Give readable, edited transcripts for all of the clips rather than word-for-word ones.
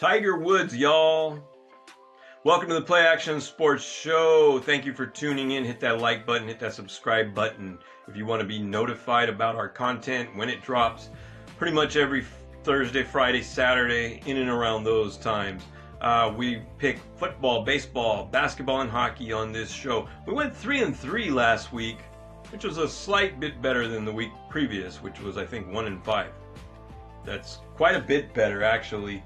Tiger Woods, y'all. Welcome to the Play Action Sports Show. Thank you for tuning in. Hit that like button, hit that subscribe button if you want to be notified about our content when it drops. Pretty much every Thursday, Friday, Saturday, in and around those times. We pick football, baseball, basketball, and hockey on this show. We went 3-3 last week, which was a slight bit better than the week previous, which was, I think, 1-5. That's quite a bit better, actually.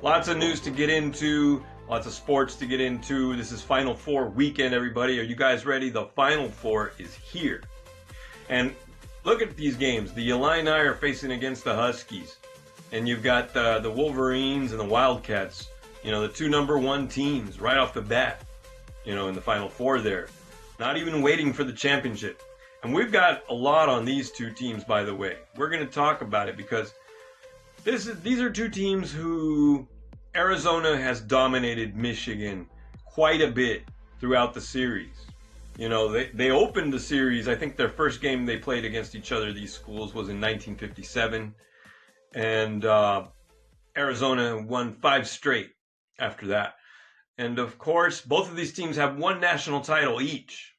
Lots of news to get into, lots of sports to get into. This is Final Four weekend, everybody. Are you guys ready? The Final Four is here. And look at these games. The Illini are facing against the Huskies. And you've got the Wolverines and the Wildcats, the two #1 teams right off the bat, in the Final Four there. Not even waiting for the championship. And we've got a lot on these two teams, by the way. We're going to talk about it because these are two teams who Arizona has dominated Michigan quite a bit throughout the series. They opened the series. I think their first game they played against each other, these schools, was in 1957. And Arizona won 5 straight after that. And of course, both of these teams have one national title each.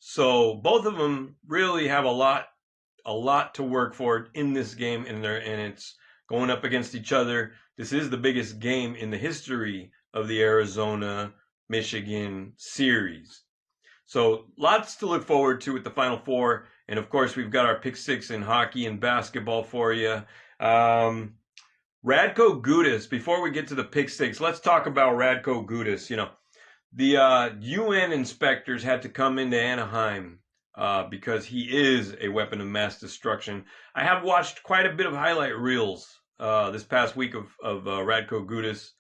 So both of them really have a lot to work for in this game, and it's going up against each other. This is the biggest game in the history of the Arizona-Michigan series. So lots to look forward to with the Final Four. And of course, we've got our pick six in hockey and basketball for you. Radko Gudas, before we get to the pick six, let's talk about Radko Gudas. The UN inspectors had to come into Anaheim because he is a weapon of mass destruction. I have watched quite a bit of highlight reels this past week of Radko Gudas.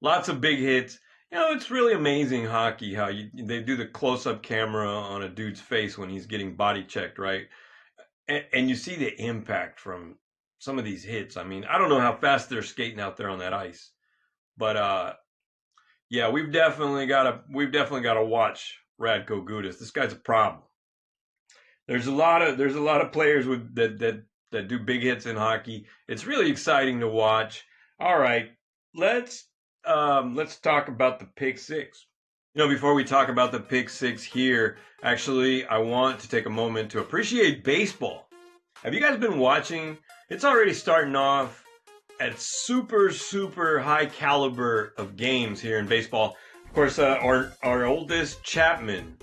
Lots of big hits. It's really amazing hockey how they do the close-up camera on a dude's face when he's getting body checked, right? And you see the impact from some of these hits. I mean, I don't know how fast they're skating out there on that ice, but yeah, we've definitely got to watch Radko Gudas. This guy's a problem. There's a lot of players that do big hits in hockey. It's really exciting to watch. All right, let's talk about the pick six. Before we talk about the pick six here, actually, I want to take a moment to appreciate baseball. Have you guys been watching? It's already starting off at super, super high caliber of games here in baseball. Of course, our oldest Chapman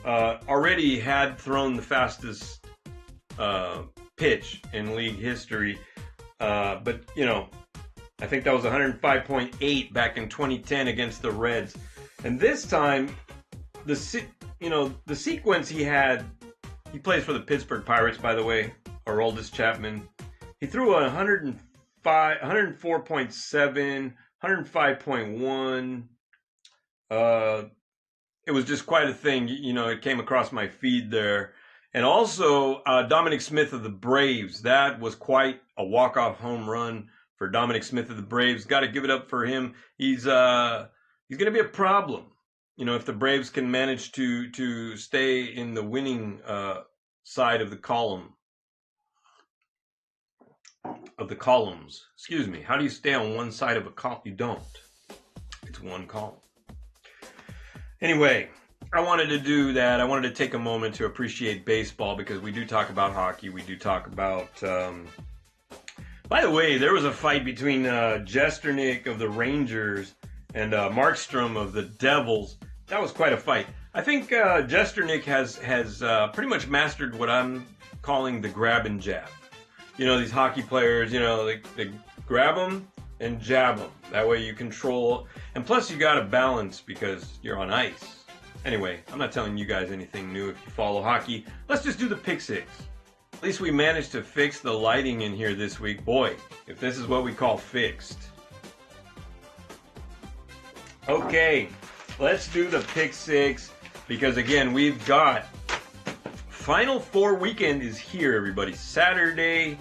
already had thrown the fastest pitch in league history. But, I think that was 105.8 back in 2010 against the Reds. And this time, the sequence he had, he plays for the Pittsburgh Pirates, by the way, our oldest Chapman. He threw a 104.7, 105.1. It was just quite a thing. It came across my feed there. And also, Dominic Smith of the Braves. That was quite a walk-off home run for Dominic Smith of the Braves. Got to give it up for him. He's going to be a problem, if the Braves can manage to stay in the winning side of the column. Of the columns. Excuse me. How do you stay on one side of a column? You don't. It's one column. Anyway, I wanted to do that. I wanted to take a moment to appreciate baseball because we do talk about hockey. We do talk about... By the way, there was a fight between Jesternik of the Rangers and Markstrom of the Devils. That was quite a fight. I think Jesternik has pretty much mastered what I'm calling the grab and jab. These hockey players, they grab them and jab them. That way you control. And plus you got to balance because you're on ice. Anyway, I'm not telling you guys anything new if you follow hockey. Let's just do the pick six. At least we managed to fix the lighting in here this week. Boy, if this is what we call fixed. Okay, let's do the pick six because, again, we've got Final Four weekend is here, everybody. Saturday,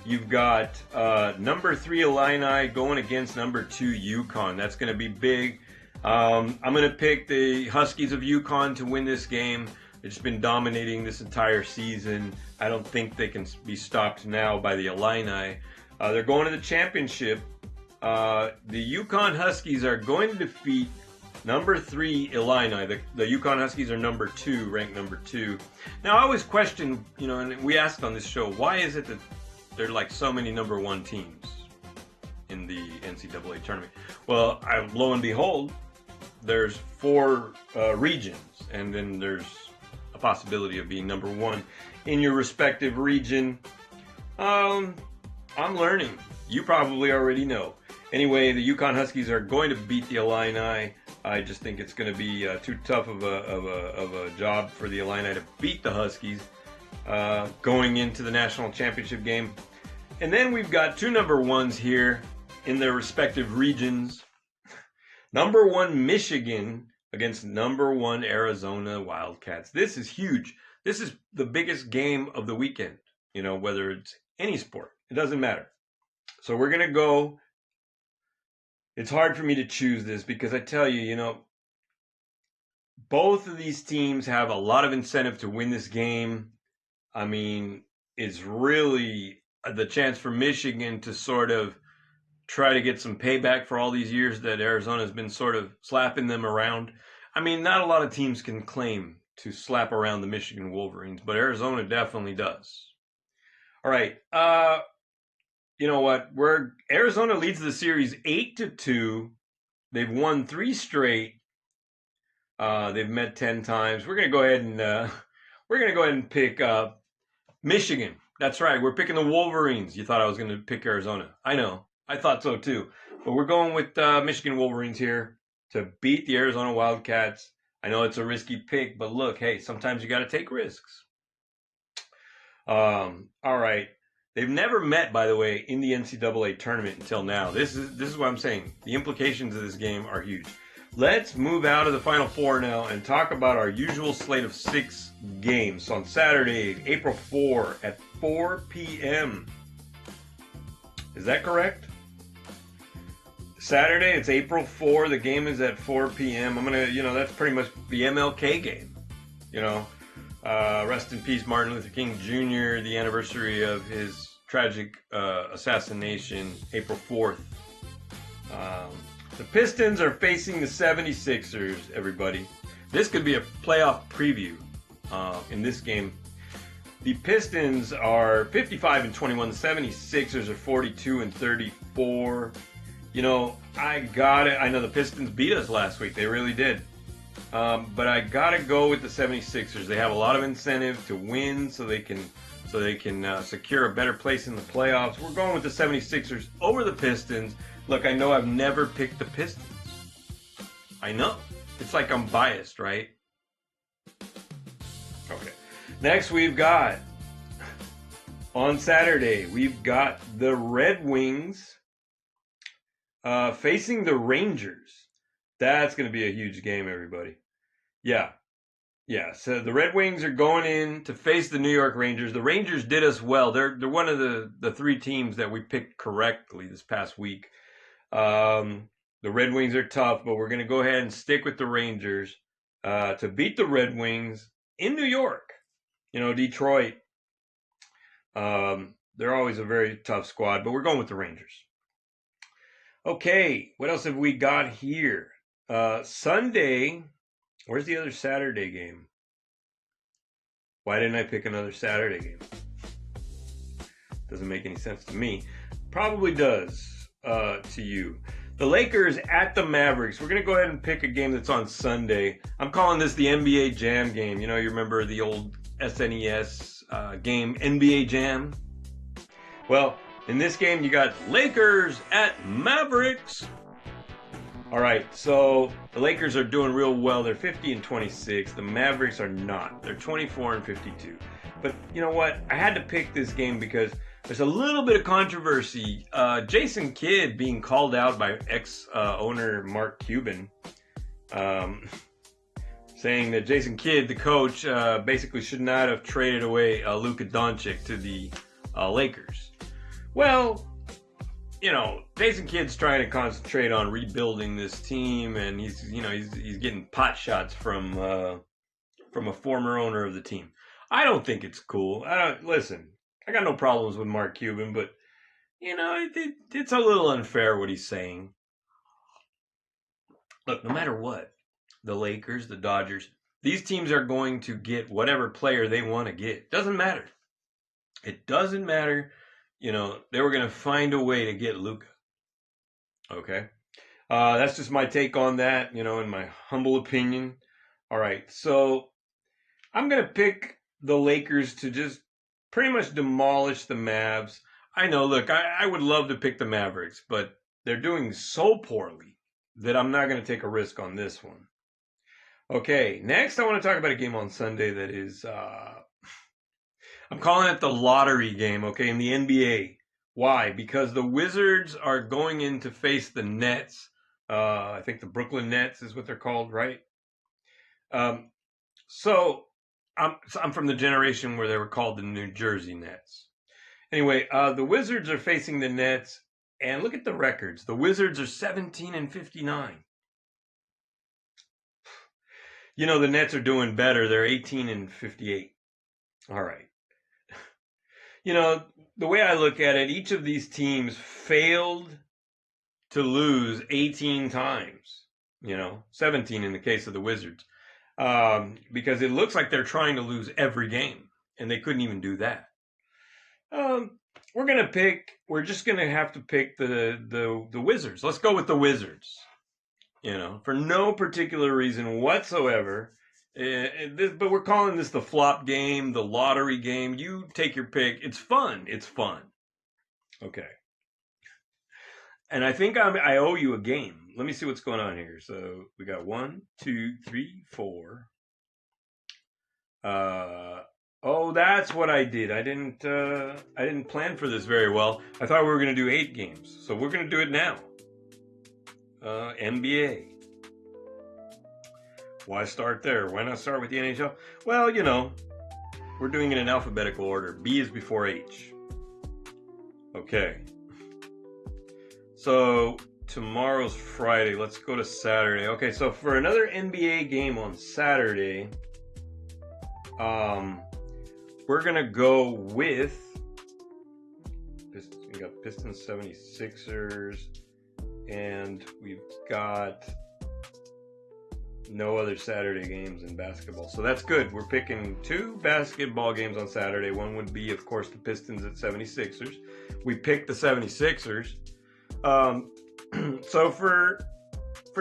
you've got number 3 Illini going against number 2 UConn. That's going to be big. I'm going to pick the Huskies of UConn to win this game. They've just been dominating this entire season. I don't think they can be stopped now by the Illini. They're going to the championship. The Yukon Huskies are going to defeat number 3 Illini. The Yukon Huskies are number 2, ranked number 2. Now I always question, and we asked on this show, why is it that there are like so many number 1 teams in the NCAA tournament? Well, lo and behold, there's 4 regions, and then there's a possibility of being number 1 in your respective region. I'm learning. You probably already know. Anyway, the Yukon Huskies are going to beat the Illini. I just think it's going to be too tough of a job for the Illini to beat the Huskies going into the national championship game. And then we've got 2 number 1s here in their respective regions. Number 1 Michigan against number 1 Arizona Wildcats. This is huge. This is the biggest game of the weekend, whether it's any sport. It doesn't matter. So we're going to go. It's hard for me to choose this because I tell you, both of these teams have a lot of incentive to win this game. I mean, it's really the chance for Michigan to sort of try to get some payback for all these years that Arizona's been sort of slapping them around. I mean, not a lot of teams can claim to slap around the Michigan Wolverines, but Arizona definitely does. All right. You know what? Arizona leads the series 8-2. They've won 3 straight. They've met 10 times. We're gonna go ahead and pick Michigan. That's right. We're picking the Wolverines. You thought I was gonna pick Arizona. I know. I thought so too. But we're going with Michigan Wolverines here to beat the Arizona Wildcats. I know it's a risky pick, but look, hey, sometimes you got to take risks. All right. They've never met, by the way, in the NCAA tournament until now. This is what I'm saying. The implications of this game are huge. Let's move out of the Final Four now and talk about our usual slate of 6 games. So on Saturday, April 4 at 4 p.m. Is that correct? Saturday, it's April 4. The game is at 4 p.m. I'm going to, that's pretty much the MLK game. Rest in peace, Martin Luther King Jr., the anniversary of his tragic assassination, April 4th. The Pistons are facing the 76ers, everybody. This could be a playoff preview in this game. The Pistons are 55-21. The 76ers are 42-34. I know the Pistons beat us last week. They really did. But I gotta go with the 76ers. They have a lot of incentive to win so they can secure a better place in the playoffs. We're going with the 76ers over the Pistons. Look, I know I've never picked the Pistons. I know. It's like I'm biased, right? Okay. Next we've got, on Saturday, we've got the Red Wings facing the Rangers. That's going to be a huge game, everybody. Yeah. So the Red Wings are going in to face the New York Rangers. The Rangers did us well. They're one of the 3 teams that we picked correctly this past week. The Red Wings are tough, but we're going to go ahead and stick with the Rangers to beat the Red Wings in New York. Detroit. They're always a very tough squad, but we're going with the Rangers. Okay, what else have we got here? Sunday. Where's the other Saturday game? Why didn't I pick another Saturday game? Doesn't make any sense to me. Probably does to you. The Lakers at the Mavericks. We're going to go ahead and pick a game that's on Sunday. I'm calling this the NBA Jam game. You remember the old SNES game, NBA Jam? Well, in this game, you got Lakers at Mavericks. All right, so the Lakers are doing real well. They're 50-26. The Mavericks are not. They're 24-52. But you know what? I had to pick this game because there's a little bit of controversy. Jason Kidd being called out by ex-owner Mark Cuban, saying that Jason Kidd, the coach, basically should not have traded away Luka Doncic to the Lakers. Well, Jason Kidd's trying to concentrate on rebuilding this team, and he's getting pot shots from a former owner of the team. I don't think it's cool. Listen, I got no problems with Mark Cuban, but it's a little unfair what he's saying. Look, no matter what, the Lakers, the Dodgers, these teams are going to get whatever player they want to get. Doesn't matter. It doesn't matter. They were going to find a way to get Luka. Okay. That's just my take on that, in my humble opinion. All right. So I'm going to pick the Lakers to just pretty much demolish the Mavs. I know, look, I would love to pick the Mavericks, but they're doing so poorly that I'm not going to take a risk on this one. Okay, next I want to talk about a game on Sunday that is, I'm calling it the lottery game, okay, in the NBA. Why? Because the Wizards are going in to face the Nets. I think the Brooklyn Nets is what they're called, right? So I'm from the generation where they were called the New Jersey Nets. Anyway, the Wizards are facing the Nets, and look at the records. The Wizards are 17-59. The Nets are doing better. They're 18-58. All right. The way I look at it, each of these teams failed to lose 18 times. 17 in the case of the Wizards. Because it looks like they're trying to lose every game, and they couldn't even do that. We're just gonna have to pick the Wizards. Let's go with the Wizards. For no particular reason whatsoever. But we're calling this the flop game, the lottery game. You take your pick. It's fun. It's fun. Okay. And I think I owe you a game. Let me see what's going on here. So we got 1, 2, 3, 4. Oh, that's what I did. I didn't plan for this very well. I thought we were going to do 8 games. So we're going to do it now. NBA. Why start there? Why not start with the NHL? Well, we're doing it in alphabetical order. B is before H. Okay. So tomorrow's Friday. Let's go to Saturday. Okay, so for another NBA game on Saturday, we're going to go with we got Pistons 76ers, and we've got no other Saturday games in basketball. So that's good. We're picking 2 basketball games on Saturday. One would be, of course, the Pistons at 76ers. We picked the 76ers. So for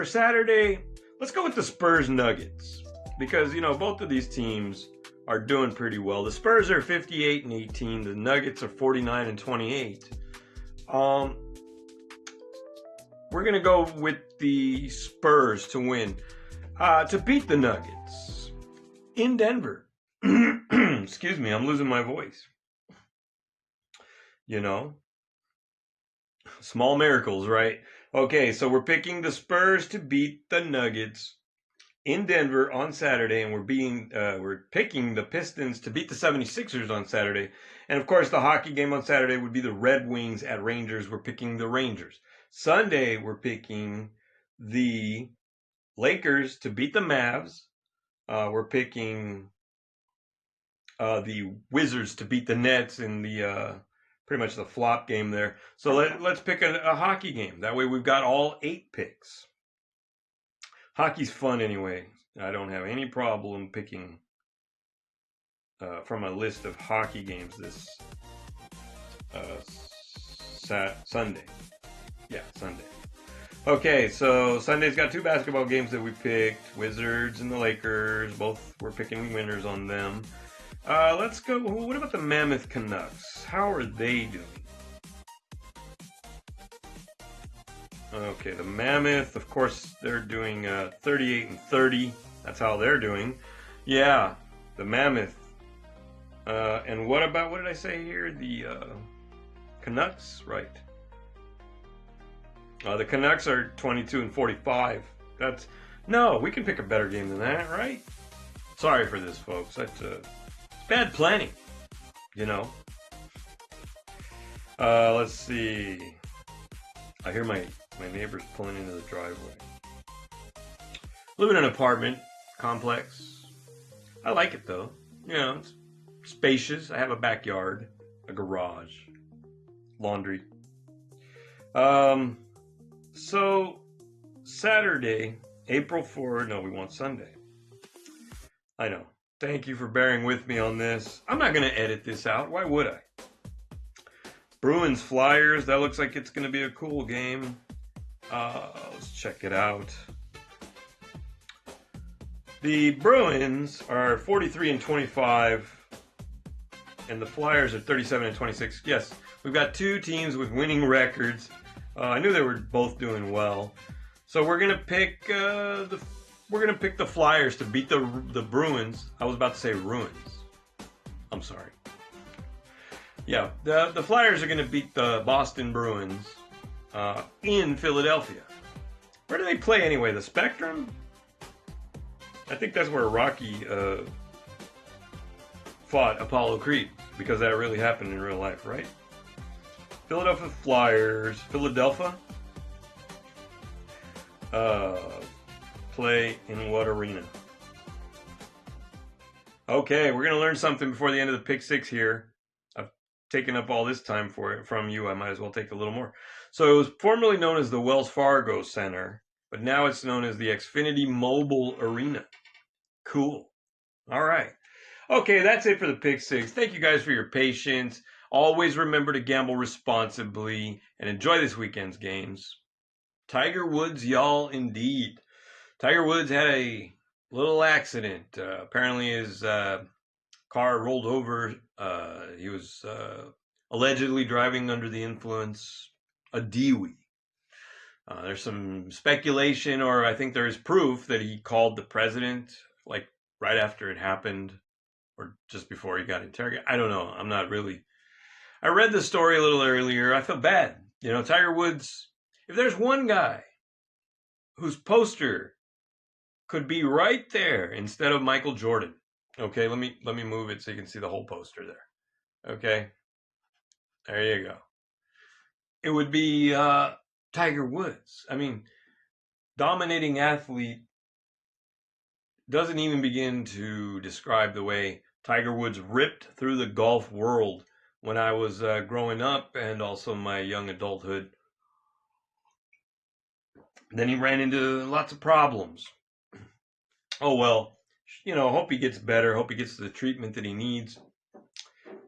Saturday, let's go with the Spurs Nuggets. Because, both of these teams are doing pretty well. The Spurs are 58-18. The Nuggets are 49-28. We're going to go with the Spurs to win. To beat the Nuggets in Denver. Excuse me, I'm losing my voice. Small miracles, right? Okay, so we're picking the Spurs to beat the Nuggets in Denver on Saturday, and we're picking the Pistons to beat the 76ers on Saturday. And of course, the hockey game on Saturday would be the Red Wings at Rangers. We're picking the Rangers. Sunday, we're picking the Lakers to beat the Mavs. We're picking the Wizards to beat the Nets in the pretty much the flop game there. So let's pick a hockey game. That way we've got all 8 picks. Hockey's fun anyway. I don't have any problem picking from a list of hockey games this Sunday. Yeah, Sunday. Okay, so Sunday's got 2 basketball games that we picked. Wizards and the Lakers. Both we're picking winners on them. Let's go. What about the Mammoth Canucks? How are they doing? Okay, the Mammoth, of course, they're doing 38-30. That's how they're doing. Yeah, the Mammoth. And what did I say here? The Canucks, right? The Canucks are 22-45. No, we can pick a better game than that, right? Sorry for this, folks. That's bad planning, Let's see. I hear my neighbors pulling into the driveway. Live in an apartment complex. I like it though. It's spacious. I have a backyard, a garage, laundry So Saturday, April 4th. No, we want Sunday. I know. Thank you for bearing with me on this. I'm not going to edit this out. Why would I? Bruins Flyers. That looks like it's going to be a cool game. Let's check it out. The Bruins are 43-25, and the Flyers are 37-26. Yes, we've got two teams with winning records. I knew they were both doing well, so we're gonna pick the Flyers to beat the Bruins. I was about to say ruins. I'm sorry. Yeah, the Flyers are gonna beat the Boston Bruins in Philadelphia. Where do they play anyway? The Spectrum? I think that's where Rocky fought Apollo Creed, because that really happened in real life, right? Philadelphia Flyers. Philadelphia? Play in what arena? Okay, we're going to learn something before the end of the Pick 6 here. I've taken up all this time from you. I might as well take a little more. So it was formerly known as the Wells Fargo Center, but now it's known as the Xfinity Mobile Arena. Cool. All right. Okay, that's it for the Pick 6. Thank you guys for your patience. Always remember to gamble responsibly and enjoy this weekend's games. Tiger Woods, y'all, indeed. Tiger Woods had a little accident. Apparently his car rolled over. He was allegedly driving under the influence, a Dewey. There's some speculation, or I think there is proof, that he called the president, like right after it happened, or just before he got interrogated. I don't know. I'm not really. I read the story a little earlier. I feel bad. You know, Tiger Woods, if there's one guy whose poster could be right there instead of Michael Jordan. Okay, let me move it so you can see the whole poster there. Okay. There you go. It would be Tiger Woods. I mean, dominating athlete doesn't even begin to describe the way Tiger Woods ripped through the golf world when I was growing up, and also my young adulthood. Then he ran into lots of problems. Oh well, you know, hope he gets better, hope he gets the treatment that he needs.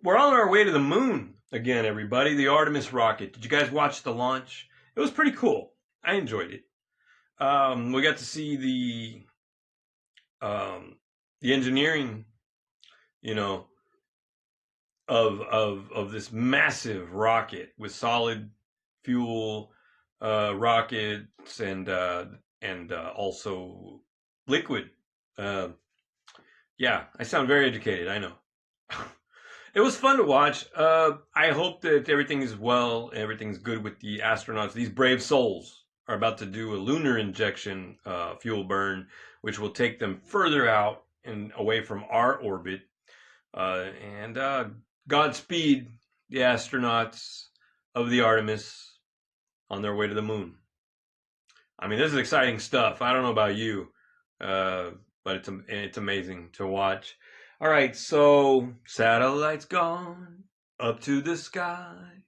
We're on our way to the moon again, everybody. The Artemis rocket. Did you guys watch the launch? It was pretty cool. I enjoyed it. We got to see the engineering, you know, of this massive rocket with solid fuel rockets and also liquid. Yeah, I sound very educated, I know. It was fun to watch. I hope that everything is well, everything's good with the astronauts. These brave souls are about to do a lunar injection fuel burn, which will take them further out and away from our orbit. And Godspeed the astronauts of the Artemis on their way to the moon. I mean, this is exciting stuff. I don't know about you, but it's amazing to watch. All right, so satellites gone up to the sky.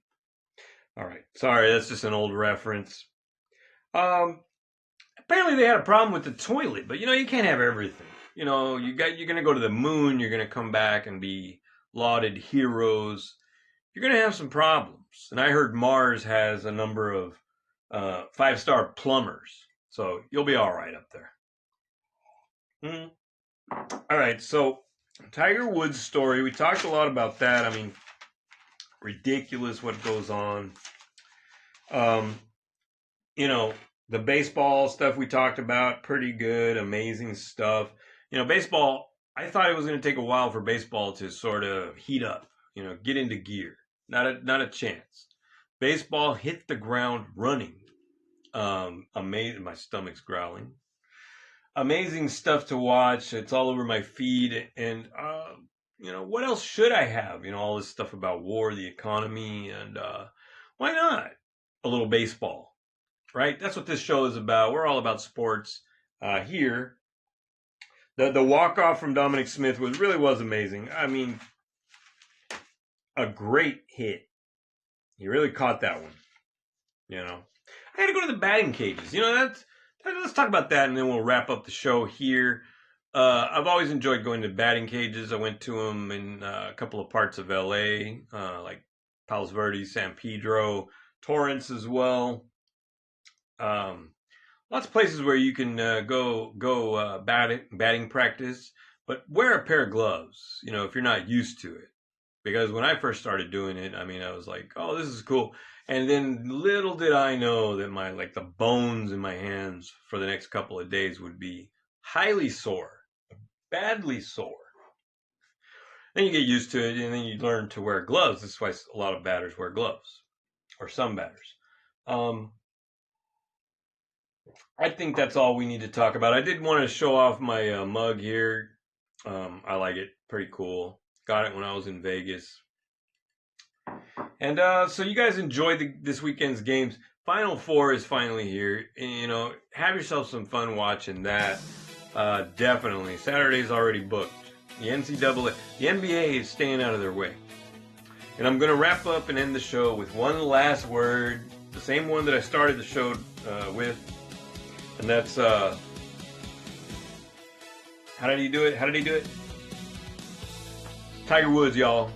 All right, sorry, that's just an old reference. Apparently they had a problem with the toilet, but you know, you can't have everything. You know, you're gonna go to the moon, you're gonna come back and be lauded heroes. You're gonna have some problems, and I heard Mars has a number of 5-star plumbers, so you'll be all right up there. All right, so Tiger Woods story. We talked a lot about that. I mean, ridiculous what goes on. You know, the baseball stuff we talked about, pretty good, amazing stuff. You know, baseball, I thought it was going to take a while for baseball to sort of heat up, you know, get into gear. Not a chance. Baseball hit the ground running. Amazing. My stomach's growling. Amazing stuff to watch. It's all over my feed. And, you know, what else should I have? You know, all this stuff about war, the economy, and why not a little baseball, right? That's what this show is about. We're all about sports here. The walk-off from Dominic Smith really was amazing. I mean, a great hit. He really caught that one. I got to go to the batting cages. Let's talk about that, and then we'll wrap up the show here. I've always enjoyed going to batting cages. I went to them in a couple of parts of LA, like Palos Verdes, San Pedro, Torrance as well. Lots of places where you can go batting practice, but wear a pair of gloves, if you're not used to it. Because when I first started doing it, I was like, oh, this is cool. And then little did I know that the bones in my hands for the next couple of days would be highly sore, badly sore. Then you get used to it, and then you learn to wear gloves. That's why a lot of batters wear gloves, or some batters. I think that's all we need to talk about. I did want to show off my mug here. I like it. Pretty cool. Got it when I was in Vegas. And so you guys enjoyed this weekend's games. Final Four is finally here. And, have yourself some fun watching that. Definitely. Saturday's already booked. The NCAA, the NBA is staying out of their way. And I'm going to wrap up and end the show with one last word. The same one that I started the show with. And that's, how did he do it? Tiger Woods, y'all.